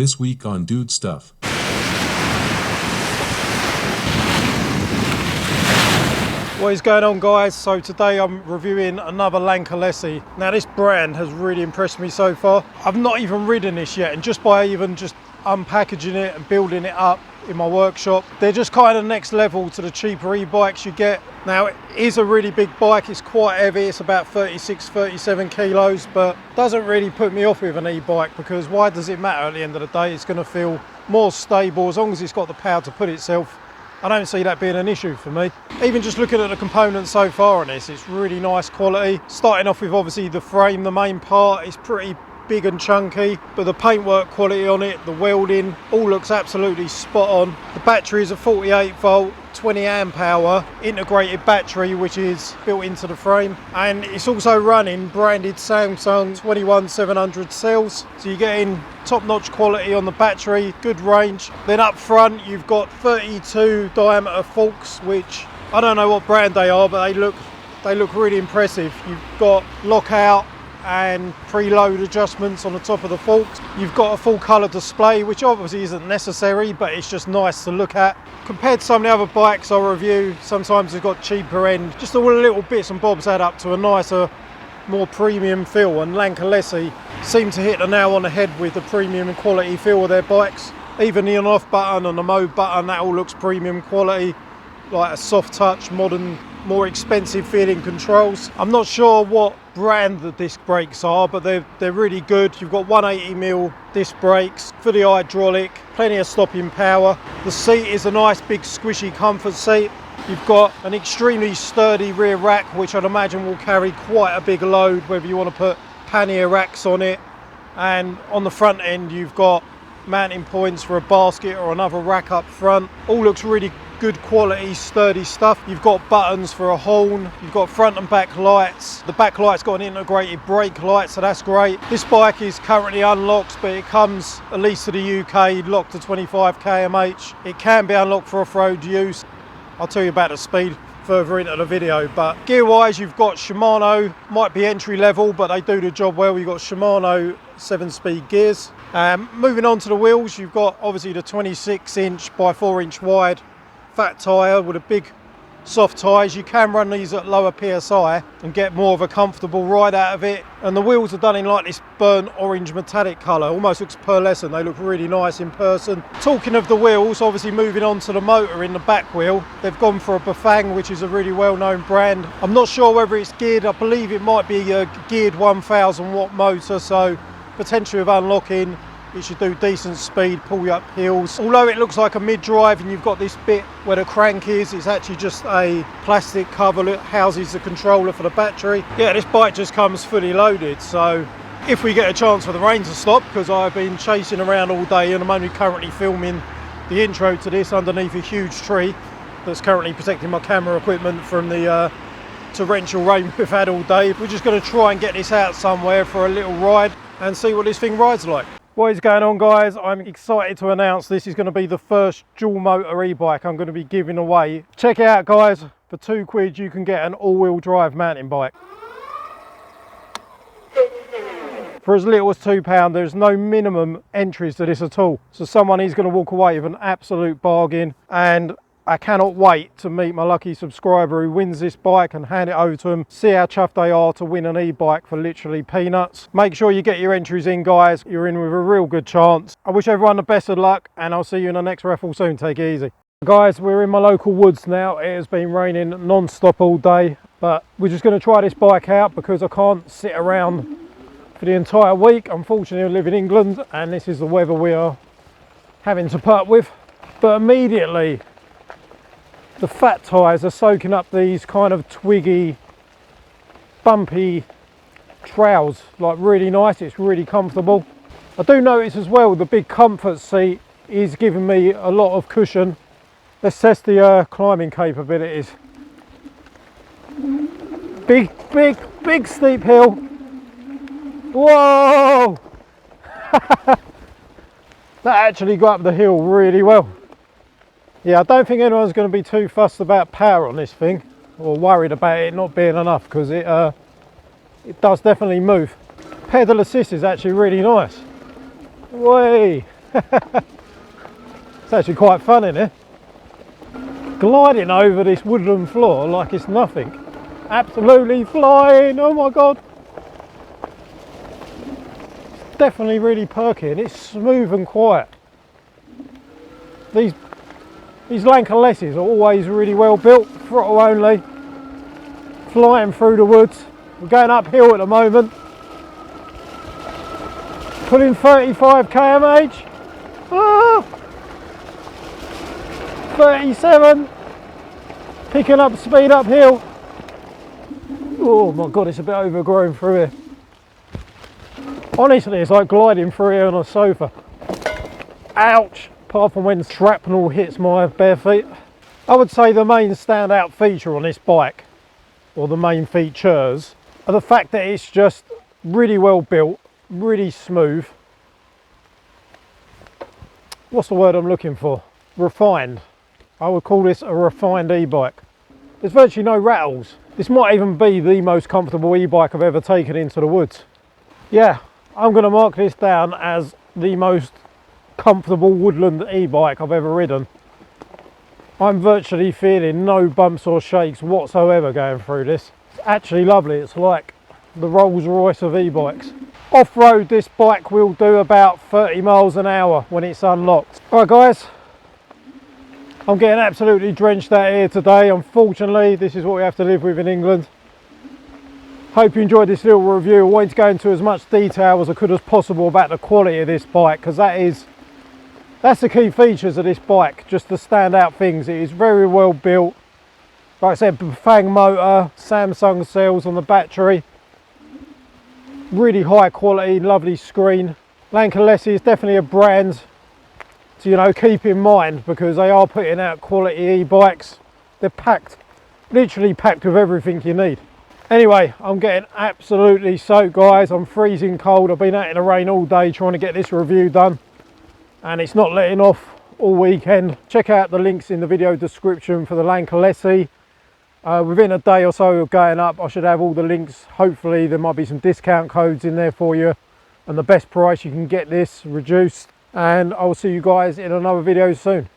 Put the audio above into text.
This week on Dude Stuff. What is going on, guys? So today I'm reviewing another LANKELEISI. Now this brand has really impressed me so far. I've not even ridden this yet, and just by even just unpackaging it and building it up in my workshop, they're just kind of next level to the cheaper e-bikes you get. Now it is a really big bike, it's quite heavy, it's about 36-37 kilos, but doesn't really put me off with an e-bike, because why does it matter at the end of the day? It's going to feel more stable as long as it's got the power to put itself. I don't see that being an issue for me. Even just looking at the components so far on this, it's really nice quality. Starting off with obviously the frame, the main part is pretty big and chunky, but the paintwork quality on it, the welding, all looks absolutely spot on. The battery is a 48 volt, 20 amp hour integrated battery, which is built into the frame, and it's also running branded Samsung 21700 cells, so you're getting top-notch quality on the battery, good range. Then up front you've got 32 diameter forks, which I don't know what brand they are, but they look really impressive. You've got lockout and preload adjustments on the top of the forks. You've got a full colour display, which obviously isn't necessary, but it's just nice to look at. Compared to some of the other bikes I review, sometimes they've got cheaper end. Just all the little bits and bobs add up to a nicer, more premium feel, and LANKELEISI seem to hit the nail on the head with the premium and quality feel of their bikes. Even the on-off button and the mode button, that all looks premium quality, like a soft touch, modern, more expensive feeling controls. I'm not sure what brand the disc brakes are, but they're really good. You've got 180mm disc brakes, fully hydraulic, plenty of stopping power. The seat is a nice big squishy comfort seat. You've got an extremely sturdy rear rack, which I'd imagine will carry quite a big load, whether you want to put pannier racks on it. And on the front end you've got mounting points for a basket or another rack up front. All looks really good quality, sturdy stuff. You've got buttons for a horn, you've got front and back lights. The back light's got an integrated brake light, so that's great. This bike is currently unlocked, but it comes, at least to the UK, locked to 25 km/h. It can be unlocked for off-road use. I'll tell you about the speed further into the video. But gear wise, you've got Shimano, might be entry level, but they do the job well. You've got Shimano 7-speed gears. Moving on to the wheels, you've got obviously the 26" by 4" wide fat tyre with a big soft tyres. You can run these at lower PSI and get more of a comfortable ride out of it. And the wheels are done in like this burnt orange metallic colour, almost looks pearlescent. They look really nice in person. Talking of the wheels, obviously moving on to the motor in the back wheel, they've gone for a Bafang, which is a really well-known brand. I'm not sure whether it's geared, I believe it might be a geared 1000 watt motor, so potentially with unlocking it should do decent speed, pull you up hills. Although it looks like a mid-drive and you've got this bit where the crank is, it's actually just a plastic cover that houses the controller for the battery. Yeah, this bike just comes fully loaded, so if we get a chance for the rain to stop, because I've been chasing around all day and I'm only currently filming the intro to this underneath a huge tree that's currently protecting my camera equipment from the torrential rain we've had all day. We're just going to try and get this out somewhere for a little ride and see what this thing rides like. What is going on, guys? I'm excited to announce this is going to be the first dual motor e-bike I'm going to be giving away. Check it out, guys. For £2 you can get an all-wheel drive mountain bike. For as little as £2, there's no minimum entries to this at all. So someone is going to walk away with an absolute bargain, and I cannot wait to meet my lucky subscriber who wins this bike and hand it over to them. See how chuffed they are to win an e-bike for literally peanuts. Make sure you get your entries in, guys. You're in with a real good chance. I wish everyone the best of luck, and I'll see you in the next raffle soon. Take it easy. Guys, we're in my local woods now. It has been raining non-stop all day, but we're just going to try this bike out because I can't sit around for the entire week. Unfortunately, I live in England and this is the weather we are having to put up with. But immediately the fat tyres are soaking up these kind of twiggy, bumpy trails, like really nice. It's really comfortable. I do notice as well the big comfort seat is giving me a lot of cushion. Let's test the climbing capabilities. Big steep hill. Whoa! That actually got up the hill really well. Yeah, I don't think anyone's going to be too fussed about power on this thing, or worried about it not being enough, because it does definitely move. Pedal assist is actually really nice. Way. It's actually quite fun in here. Gliding over this woodland floor like it's nothing. Absolutely flying, oh my god. It's definitely really perky and it's smooth and quiet. These LANKELEISIs are always really well built, throttle only, flying through the woods. We're going uphill at the moment. Pulling 35 km/h. Ah! 37. Picking up speed uphill. Oh my god, it's a bit overgrown through here. Honestly, it's like gliding through here on a sofa. Ouch! Apart from when shrapnel hits my bare feet. I would say the main standout feature on this bike, or the main features, are the fact that it's just really well built, really smooth. What's the word I'm looking for? Refined. I would call this a refined e-bike. There's virtually no rattles. This might even be the most comfortable e-bike I've ever taken into the woods. Yeah, I'm going to mark this down as the most comfortable woodland e-bike I've ever ridden. I'm virtually feeling no bumps or shakes whatsoever going through this. It's actually lovely. It's like the Rolls Royce of e-bikes. Off-road, this bike will do about 30 miles an hour when it's unlocked. Alright guys, I'm getting absolutely drenched out here today. Unfortunately, this is what we have to live with in England. Hope you enjoyed this little review. I wanted to go into as much detail as I could as possible about the quality of this bike, because that's the key features of this bike, just the standout things. It is very well built. Like I said, Fang motor, Samsung cells on the battery. Really high quality, lovely screen. LANKELEISI is definitely a brand to, you know, keep in mind, because they are putting out quality e-bikes. They're packed, literally packed with everything you need. Anyway, I'm getting absolutely soaked guys. I'm freezing cold. I've been out in the rain all day trying to get this review done, and it's not letting off all weekend. Check out the links in the video description for the LANKELEISI. Within a day or so of going up, I should have all the links. Hopefully there might be some discount codes in there for you, and the best price you can get this reduced. And I will see you guys in another video soon.